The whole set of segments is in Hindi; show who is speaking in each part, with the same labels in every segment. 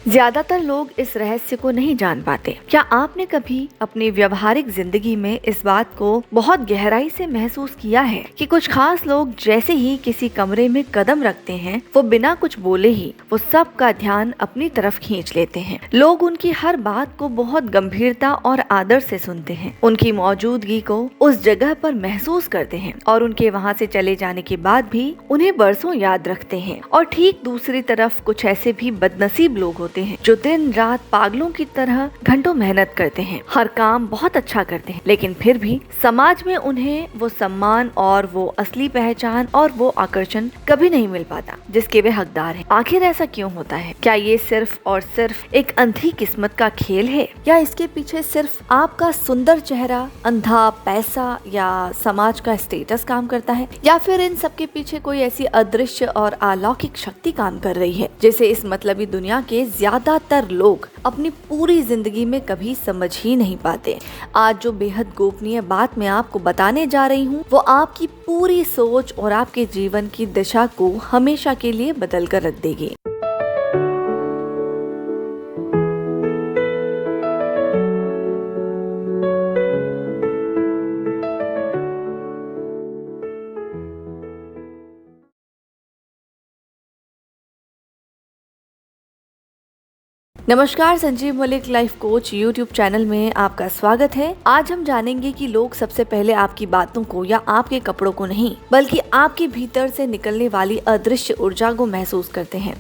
Speaker 1: ज्यादातर लोग इस रहस्य को नहीं जान पाते। क्या आपने कभी अपनी व्यवहारिक जिंदगी में इस बात को बहुत गहराई से महसूस किया है कि कुछ खास लोग जैसे ही किसी कमरे में कदम रखते हैं, वो बिना कुछ बोले ही वो सबका ध्यान अपनी तरफ खींच लेते हैं। लोग उनकी हर बात को बहुत गंभीरता और आदर से सुनते हैं, उनकी मौजूदगी को उस जगह पर महसूस करते हैं और उनके वहाँ से चले जाने के बाद भी उन्हें बरसों याद रखते हैं। और ठीक दूसरी तरफ कुछ ऐसे भी बदनसीब लोग होते हैं जो दिन रात पागलों की तरह घंटों मेहनत करते हैं, हर काम बहुत अच्छा करते हैं, लेकिन फिर भी समाज में उन्हें वो सम्मान और वो असली पहचान और वो आकर्षण कभी नहीं मिल पाता जिसके वे हकदार हैं। आखिर ऐसा क्यों होता है? क्या ये सिर्फ और सिर्फ एक अंधी किस्मत का खेल है, या इसके पीछे सिर्फ आपका सुंदर चेहरा, अंधा पैसा या समाज का स्टेटस काम करता है, या फिर इन सबके पीछे कोई ऐसी अदृश्य और अलौकिक शक्ति काम कर रही है जिसे इस मतलबी दुनिया के ज्यादातर लोग अपनी पूरी जिंदगी में कभी समझ ही नहीं पाते। आज जो बेहद गोपनीय बात मैं आपको बताने जा रही हूँ, वो आपकी पूरी सोच और आपके जीवन की दिशा को हमेशा के लिए बदल कर रख देगी। नमस्कार, Sanjeev Malik life coach YouTube channel में आपका स्वागत है। आज हम जानेंगे कि लोग सबसे पहले आपकी बातों को या आपके कपड़ों को नहीं, बल्कि आपके भीतर से निकलने वाली अदृश्य ऊर्जा को महसूस करते हैं,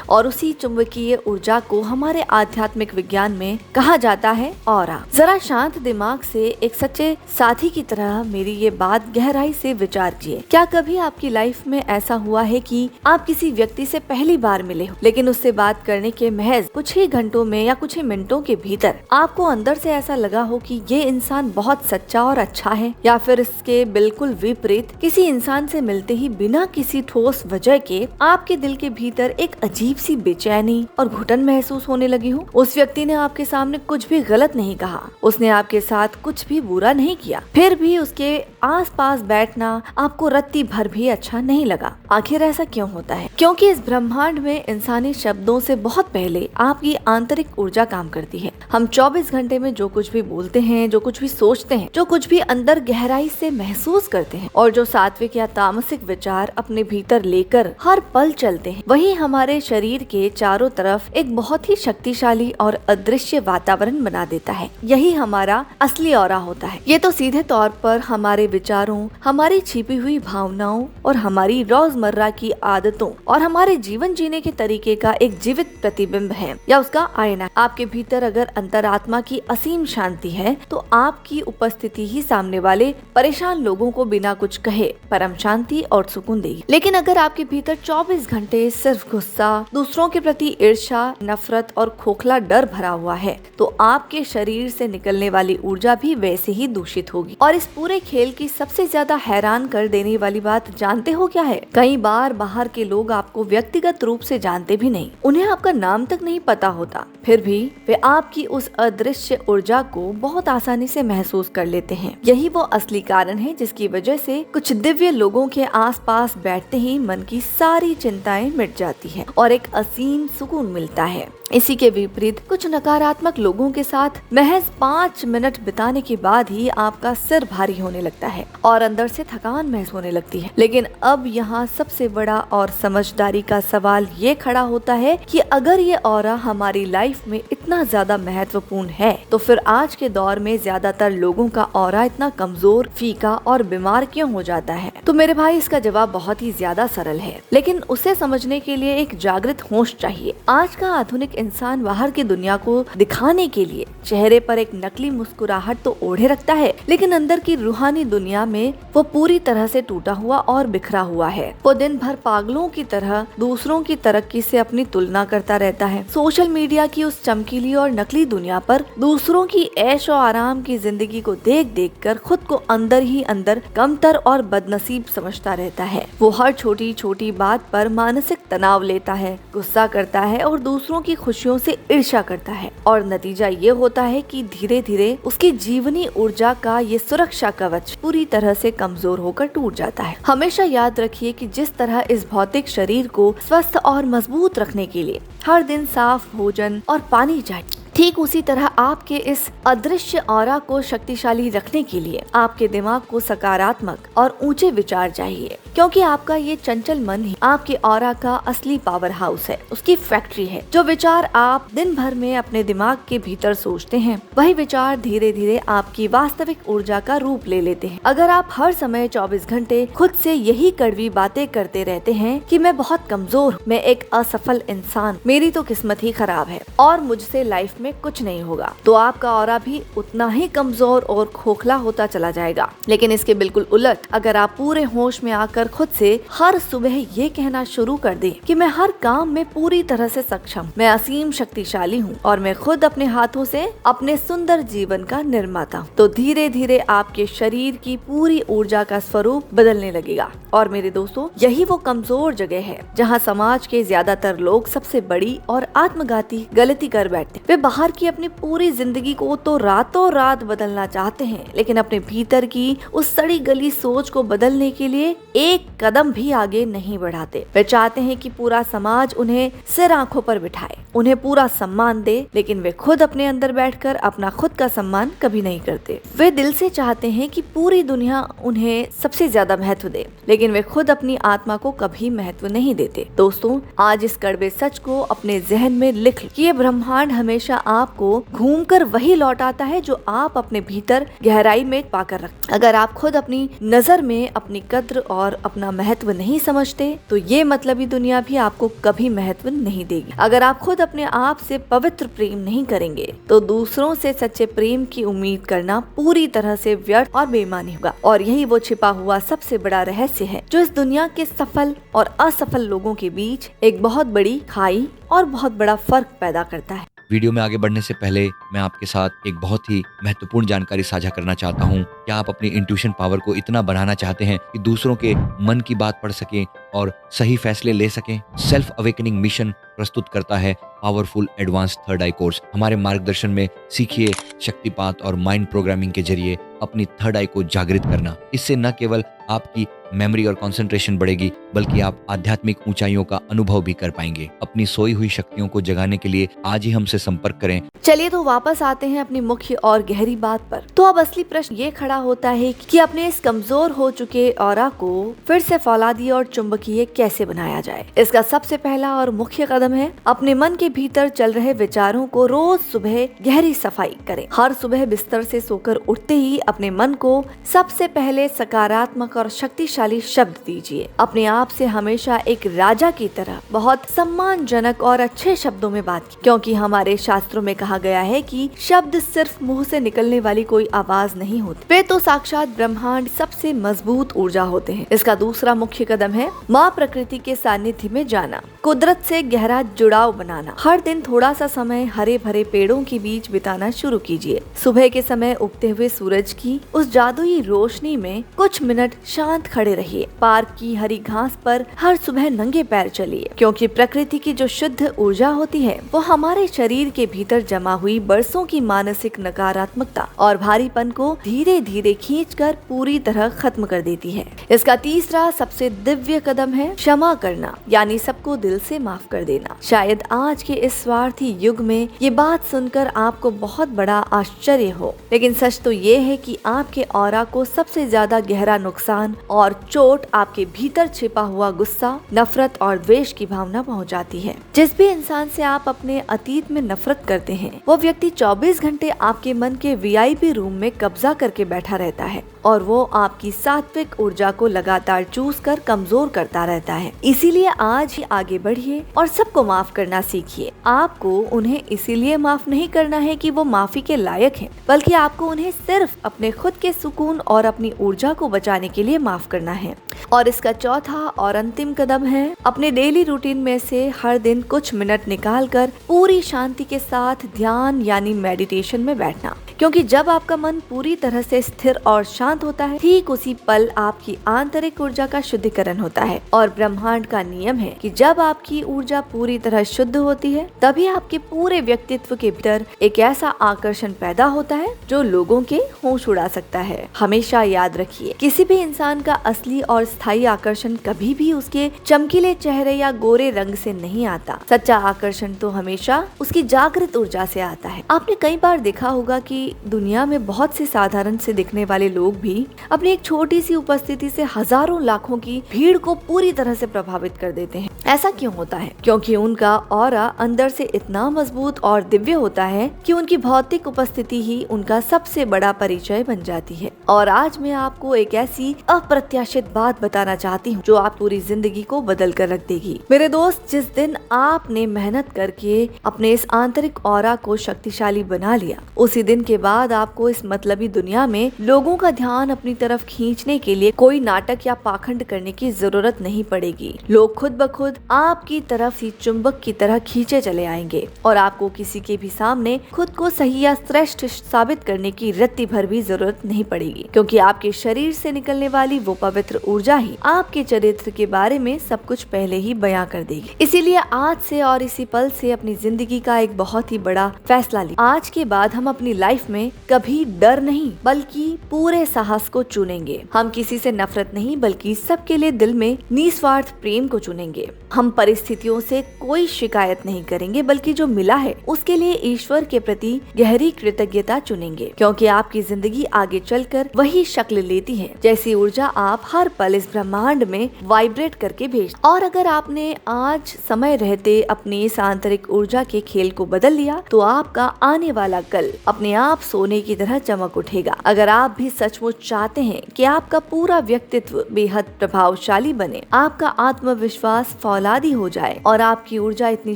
Speaker 1: और उसी चुंबकीय ऊर्जा को हमारे आध्यात्मिक विज्ञान में कहा जाता है ऑरा। जरा शांत दिमाग से एक सच्चे साथी की तरह मेरी ये बात गहराई से विचार कीजिए। क्या कभी आपकी लाइफ में ऐसा हुआ है कि आप किसी व्यक्ति से पहली बार मिले हो, लेकिन उससे बात करने के महज कुछ ही घंटों में या कुछ ही मिनटों के भीतर आपको अंदर से ऐसा लगा हो कि ये इंसान बहुत सच्चा और अच्छा है, या फिर इसके बिल्कुल विपरीत किसी इंसान से मिलते ही बिना किसी ठोस वजह के आपके दिल के भीतर एक अजीब सी बेचैनी और घुटन महसूस होने लगी हो? उस व्यक्ति ने आपके सामने कुछ भी गलत नहीं कहा, उसने आपके साथ कुछ भी बुरा नहीं किया, फिर भी उसके आसपास बैठना आपको रत्ती भर भी अच्छा नहीं लगा। आखिर ऐसा क्यों होता है? क्योंकि इस ब्रह्मांड में इंसानी शब्दों से बहुत पहले आपकी आंतरिक ऊर्जा काम करती है। हम 24 घंटे में जो कुछ भी बोलते हैं, जो कुछ भी सोचते हैं, जो कुछ भी अंदर गहराई से महसूस करते हैं, और जो सात्विक या तामसिक विचार अपने भीतर लेकर हर पल चलते हैं, वही हमारे शरीर के चारों तरफ एक बहुत ही शक्तिशाली और अदृश्य वातावरण बना देता है। यही हमारा असली ऑरा होता है। ये तो सीधे तौर पर हमारे विचारों, हमारी छिपी हुई भावनाओं और हमारी रोजमर्रा की आदतों और हमारे जीवन जीने के तरीके का एक जीवित प्रतिबिंब है, या उसका आईना। आपके भीतर अगर अंतरात्मा की असीम शांति है, तो आपकी उपस्थिति ही सामने वाले परेशान लोगों को बिना कुछ कहे परम शांति और सुकून देगी। लेकिन अगर आपके भीतर 24 घंटे सिर्फ गुस्सा, दूसरों के प्रति ईर्ष्या, नफरत और खोखला डर भरा हुआ है, तो आपके शरीर से निकलने वाली ऊर्जा भी वैसे ही दूषित होगी। और इस पूरे खेल की सबसे ज्यादा हैरान कर देने वाली बात जानते हो क्या है? कई बार बाहर के लोग आपको व्यक्तिगत रूप से जानते भी नहीं, उन्हें आपका नाम तक नहीं पता होता, फिर भी वे आपकी उस अदृश्य ऊर्जा को बहुत आसानी से महसूस कर लेते हैं। यही वो असली कारण है जिसकी वजह से कुछ दिव्य लोगों के आसपास बैठते ही मन की सारी चिंताएं मिट जाती है और एक असीम सुकून मिलता है। इसी के विपरीत कुछ नकारात्मक लोगों के साथ महज 5 मिनट बिताने के बाद ही आपका सिर भारी होने लगता है और अंदर से थकान महसूस होने लगती है। लेकिन अब यहाँ सबसे बड़ा और समझदारी का सवाल ये खड़ा होता है कि अगर ये ऑरा हमारी लाइफ में इतना ज्यादा महत्वपूर्ण है, तो फिर आज के दौर में ज्यादातर लोगों का ऑरा इतना कमजोर, फीका और बीमार क्यों हो जाता है? तो मेरे भाई, इसका जवाब बहुत ही ज्यादा सरल है, लेकिन उसे समझने के लिए एक जागृत होश चाहिए। आज का आधुनिक इंसान बाहर की दुनिया को दिखाने के लिए चेहरे पर एक नकली मुस्कुराहट तो ओढ़े रखता है, लेकिन अंदर की रूहानी दुनिया में वो पूरी तरह से टूटा हुआ और बिखरा हुआ है। वो दिन भर पागलों की तरह दूसरों की तरक्की से अपनी तुलना करता रहता है। सोशल मीडिया की उस चमकीली और नकली पूरी दुनिया पर दूसरों की ऐशो आराम की जिंदगी को देख देख कर खुद को अंदर ही अंदर कमतर और बदनसीब समझता रहता है। वो हर छोटी छोटी बात पर मानसिक तनाव लेता है, गुस्सा करता है और दूसरों की खुशियों से ईर्ष्या करता है, और नतीजा ये होता है कि धीरे धीरे उसकी जीवनी ऊर्जा का ये सुरक्षा कवच पूरी तरह से कमजोर होकर टूट जाता है। हमेशा याद रखिए कि जिस तरह इस भौतिक शरीर को स्वस्थ और मजबूत रखने के लिए हर दिन साफ भोजन और पानी चाहिए, ठीक उसी तरह आपके इस अदृश्य ऑरा को शक्तिशाली रखने के लिए आपके दिमाग को सकारात्मक और ऊंचे विचार चाहिए, क्योंकि आपका ये चंचल मन ही आपके ऑरा का असली पावर हाउस है, उसकी फैक्ट्री है। जो विचार आप दिन भर में अपने दिमाग के भीतर सोचते हैं, वही विचार धीरे धीरे आपकी वास्तविक ऊर्जा का रूप ले लेते हैं। अगर आप हर समय 24 घंटे खुद से यही कड़वी बातें करते रहते हैं कि मैं बहुत कमजोर, मैं एक असफल इंसान, मेरी तो किस्मत ही खराब है और मुझसे लाइफ में कुछ नहीं होगा, तो आपका ऑरा भी उतना ही कमजोर और खोखला होता चला जाएगा। लेकिन इसके बिल्कुल उलट, अगर आप पूरे होश में आकर खुद से हर सुबह ये कहना शुरू कर दें कि मैं हर काम में पूरी तरह से सक्षम, मैं असीम शक्तिशाली हूँ और मैं खुद अपने हाथों से अपने सुंदर जीवन का निर्माता हूँ, तो धीरे धीरे आपके शरीर की पूरी ऊर्जा का स्वरूप बदलने लगेगा। और मेरे दोस्तों, यही वो कमजोर जगह है जहाँ समाज के ज्यादातर लोग सबसे बड़ी और आत्मघाती गलती कर बैठते। वे बाहर की अपनी पूरी जिंदगी को तो रातों रात बदलना चाहते हैं, लेकिन अपने भीतर की उस सड़ी गली सोच को बदलने के लिए एक कदम भी आगे नहीं बढ़ाते। वे चाहते हैं कि पूरा समाज उन्हें सिर आंखों पर बिठाए, उन्हें पूरा सम्मान दे, लेकिन वे खुद अपने अंदर बैठकर अपना खुद का सम्मान कभी नहीं करते। वे दिल से चाहते हैं कि पूरी दुनिया उन्हें सबसे ज्यादा महत्व दे, लेकिन वे खुद अपनी आत्मा को कभी महत्व नहीं देते। दोस्तों, आज इस कड़वे सच को अपने जहन में लिख कि ये ब्रह्मांड हमेशा आपको घूमकर वही लौटाता है जो आप अपने भीतर गहराई में पाकर रखते। अगर आप खुद अपनी नजर में अपनी कद्र और अपना महत्व नहीं समझते, तो ये मतलबी दुनिया भी आपको कभी महत्व नहीं देगी। अगर आप खुद अपने आप से पवित्र प्रेम नहीं करेंगे, तो दूसरों से सच्चे प्रेम की उम्मीद करना पूरी तरह से व्यर्थ और बेईमानी होगा। और यही वो छिपा हुआ सबसे बड़ा रहस्य है जो इस दुनिया के सफल और असफल लोगों के बीच एक बहुत बड़ी खाई और बहुत बड़ा फर्क पैदा करता है।
Speaker 2: वीडियो में आगे बढ़ने से पहले मैं आपके साथ एक बहुत ही महत्वपूर्ण जानकारी साझा करना चाहता हूँ। क्या आप अपनी इंट्यूशन पावर को इतना बढ़ाना चाहते हैं कि दूसरों के मन की बात पढ़ सकें और सही फैसले ले सकें? सेल्फ अवेकनिंग मिशन प्रस्तुत करता है पावरफुल एडवांस थर्ड आई कोर्स। हमारे मार्गदर्शन में सीखिए शक्तिपात और माइंड प्रोग्रामिंग के जरिए अपनी थर्ड आई को जागृत करना। इससे न केवल आपकी मेमोरी और कंसंट्रेशन बढ़ेगी, बल्कि आप आध्यात्मिक ऊंचाइयों का अनुभव भी कर पाएंगे। अपनी सोई हुई शक्तियों को जगाने के लिए आज ही हमसे संपर्क करें।
Speaker 1: चलिए तो वापस आते हैं अपनी मुख्य और गहरी बात पर। तो अब असली प्रश्न ये खड़ा होता है कि अपने इस कमजोर हो चुके ऑरा को फिर से फौलादी और चुंबकीय कैसे बनाया जाए। इसका सबसे पहला और मुख्य कदम है अपने मन के भीतर चल रहे विचारों को रोज सुबह गहरी सफाई करें। हर सुबह बिस्तर से सोकर उठते ही अपने मन को सबसे पहले सकारात्मक और शक्तिशाली शब्द दीजिए। अपने आप से हमेशा एक राजा की तरह बहुत सम्मानजनक और अच्छे शब्दों में बात की, क्योंकि हमारे शास्त्रों में कहा गया है कि शब्द सिर्फ मुंह से निकलने वाली कोई आवाज नहीं होती, वे तो साक्षात ब्रह्मांड सबसे मजबूत ऊर्जा होते हैं। इसका दूसरा मुख्य कदम है माँ प्रकृति के सानिध्य में जाना, कुदरत से गहरा जुड़ाव बनाना। हर दिन थोड़ा सा समय हरे भरे पेड़ों के बीच बिताना शुरू कीजिए। सुबह के समय उगते हुए सूरज की उस जादुई रोशनी में कुछ मिनट शांत खड़े रहिए। पार्क की हरी घास पर हर सुबह नंगे पैर चलिए, क्योंकि प्रकृति की जो शुद्ध ऊर्जा होती है वो हमारे शरीर के भीतर जमा हुई बरसों की मानसिक नकारात्मकता और भारीपन को धीरे धीरे खींचकर पूरी तरह खत्म कर देती है। इसका तीसरा सबसे दिव्य कदम है क्षमा करना, यानी सबको दिल से माफ कर देना। शायद आज के इस स्वार्थी युग में ये बात सुनकर आपको बहुत बड़ा आश्चर्य हो, लेकिन सच तो ये है कि आपके ऑरा को सबसे ज्यादा गहरा नुकसान और चोट आपके भीतर छिपा हुआ गुस्सा, नफरत और द्वेष की भावना पहुंचाती है। जिस भी इंसान से आप अपने अतीत में नफरत करते हैं, वो व्यक्ति 24 घंटे आपके मन के वीआईपी रूम में कब्जा करके बैठा रहता है और वो आपकी सात्विक ऊर्जा को लगातार चूस कर कमजोर करता रहता है। इसीलिए आज ही आगे बढ़िए और सबको माफ करना सीखिए। आपको उन्हें इसीलिए माफ नहीं करना है कि वो माफी के लायक हैं, बल्कि आपको उन्हें सिर्फ अपने खुद के सुकून और अपनी ऊर्जा को बचाने के लिए माफ करना है। और इसका चौथा और अंतिम कदम है अपने डेली रूटीन में से हर दिन कुछ मिनट निकालकर पूरी शांति के साथ ध्यान यानी मेडिटेशन में बैठना। क्योंकि जब आपका मन पूरी तरह से स्थिर और शांत होता है, ठीक उसी पल आपकी आंतरिक ऊर्जा का शुद्धिकरण होता है। और ब्रह्मांड का नियम है कि जब आपकी ऊर्जा पूरी तरह शुद्ध होती है, तभी आपके पूरे व्यक्तित्व के भीतर एक ऐसा आकर्षण पैदा होता है जो लोगों के होश उड़ा सकता है। हमेशा याद रखिए, किसी भी इंसान का असली और स्थायी आकर्षण कभी भी उसके चमकीले चेहरे या गोरे रंग से नहीं आता। सच्चा आकर्षण तो हमेशा उसकी जागृत ऊर्जा से आता है। आपने कई बार देखा होगा कि दुनिया में बहुत से साधारण से दिखने वाले लोग भी अपनी एक छोटी सी उपस्थिति से हजारों लाखों की भीड़ को पूरी तरह से प्रभावित कर देते हैं। ऐसा क्यों होता है? क्योंकि उनका ऑरा अंदर से इतना मजबूत और दिव्य होता है कि उनकी भौतिक उपस्थिति ही उनका सबसे बड़ा परिचय बन जाती है। और आज मैं आपको एक ऐसी अप्रत्याशित बात बताना चाहती हूँ जो आप पूरी जिंदगी को बदल कर रख देगी। मेरे दोस्त, जिस दिन आपने मेहनत करके अपने इस आंतरिक ऑरा को शक्तिशाली बना लिया, उसी दिन के बाद आपको इस मतलबी दुनिया में लोगों का ध्यान अपनी तरफ खींचने के लिए कोई नाटक या पाखंड करने की जरूरत नहीं पड़ेगी। लोग खुद ब खुद आपकी तरफ ही चुंबक की तरह खींचे चले आएंगे और आपको किसी के भी सामने खुद को सही या श्रेष्ठ साबित करने की रत्ती भर भी जरूरत नहीं पड़ेगी, क्योंकि आपके शरीर से निकलने वाली वो पवित्र ऊर्जा ही आपके चरित्र के बारे में सब कुछ पहले ही बयां कर देगी। इसीलिए आज से और इसी पल से अपनी जिंदगी का एक बहुत ही बड़ा फैसला ली। आज के बाद हम अपनी लाइफ में कभी डर नहीं बल्कि पूरे साहस को चुनेंगे। हम किसी से नफरत नहीं बल्कि सबके लिए दिल में निस्वार्थ प्रेम को चुनेंगे। हम परिस्थितियों से कोई शिकायत नहीं करेंगे बल्कि जो मिला है उसके लिए ईश्वर के प्रति गहरी कृतज्ञता चुनेंगे, क्योंकि आपकी जिंदगी आगे चलकर वही शक्ल लेती है जैसी ऊर्जा आप हर पल इस ब्रह्मांड में वाइब्रेट करके भेज। और अगर आपने आज समय रहते अपनी इस आंतरिक ऊर्जा के खेल को बदल लिया तो आपका आने वाला कल अपने आप सोने की तरह चमक उठेगा। अगर आप भी सचमुच चाहते हैं कि आपका पूरा व्यक्तित्व बेहद प्रभावशाली बने, आपका आत्मविश्वास फौलादी हो जाए और आपकी ऊर्जा इतनी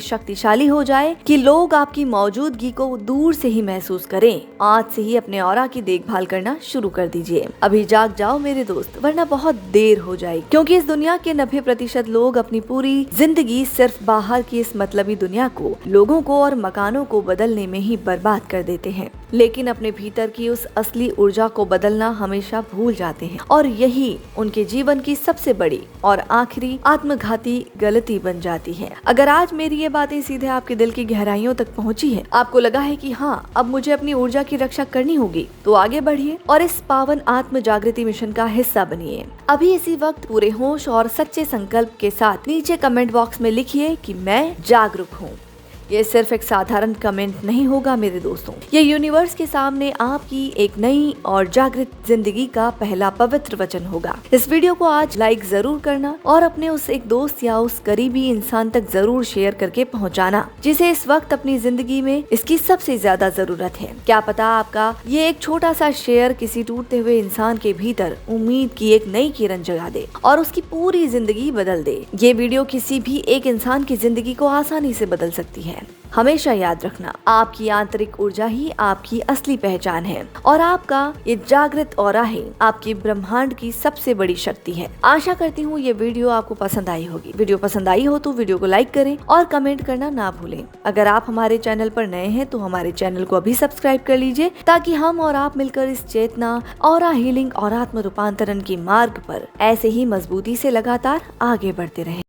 Speaker 1: शक्तिशाली हो जाए कि लोग आपकी मौजूदगी को दूर से ही महसूस करें, आज से ही अपने ऑरा की देखभाल करना शुरू कर दीजिए। अभी जाग जाओ मेरे दोस्त, वरना बहुत देर हो जाएगी। क्योंकि इस दुनिया के 90% लोग अपनी पूरी जिंदगी सिर्फ बाहर की इस मतलबी दुनिया को, लोगों को और मकानों को बदलने में ही बर्बाद कर देते हैं, लेकिन अपने भीतर की उस असली ऊर्जा को बदलना हमेशा भूल जाते हैं। और यही उनके जीवन की सबसे बड़ी और आखिरी आत्मघाती गलती बन जाती है। अगर आज मेरी ये बातें सीधे आपके दिल की गहराइयों तक पहुंची है, आपको लगा है कि हाँ, अब मुझे अपनी ऊर्जा की रक्षा करनी होगी, तो आगे बढ़िए और इस पावन आत्म जागृति मिशन का हिस्सा बनिए। अभी इसी वक्त पूरे होश और सच्चे संकल्प के साथ नीचे कमेंट बॉक्स में लिखिए कि मैं जागरूक हूँ। ये सिर्फ एक साधारण कमेंट नहीं होगा मेरे दोस्तों, ये यूनिवर्स के सामने आपकी एक नई और जागृत जिंदगी का पहला पवित्र वचन होगा। इस वीडियो को आज लाइक जरूर करना और अपने उस एक दोस्त या उस करीबी इंसान तक जरूर शेयर करके पहुंचाना जिसे इस वक्त अपनी जिंदगी में इसकी सबसे ज्यादा जरूरत है। क्या पता आपका ये एक छोटा सा शेयर किसी टूटते हुए इंसान के भीतर उम्मीद की एक नई किरण जगा दे और उसकी पूरी जिंदगी बदल दे। ये वीडियो किसी भी एक इंसान की जिंदगी को आसानी से बदल सकती है। हमेशा याद रखना, आपकी आंतरिक ऊर्जा ही आपकी असली पहचान है और आपका ये जागृत ऑरा ही आपकी ब्रह्मांड की सबसे बड़ी शक्ति है। आशा करती हूँ ये वीडियो आपको पसंद आई होगी। वीडियो पसंद आई हो तो वीडियो को लाइक करें और कमेंट करना ना भूलें। अगर आप हमारे चैनल पर नए हैं तो हमारे चैनल को अभी सब्सक्राइब कर लीजिए, ताकि हम और आप मिलकर इस चेतना, ऑरा हीलिंग और आत्म रूपांतरण के मार्ग पर ऐसे ही मजबूती से लगातार आगे बढ़ते रहें।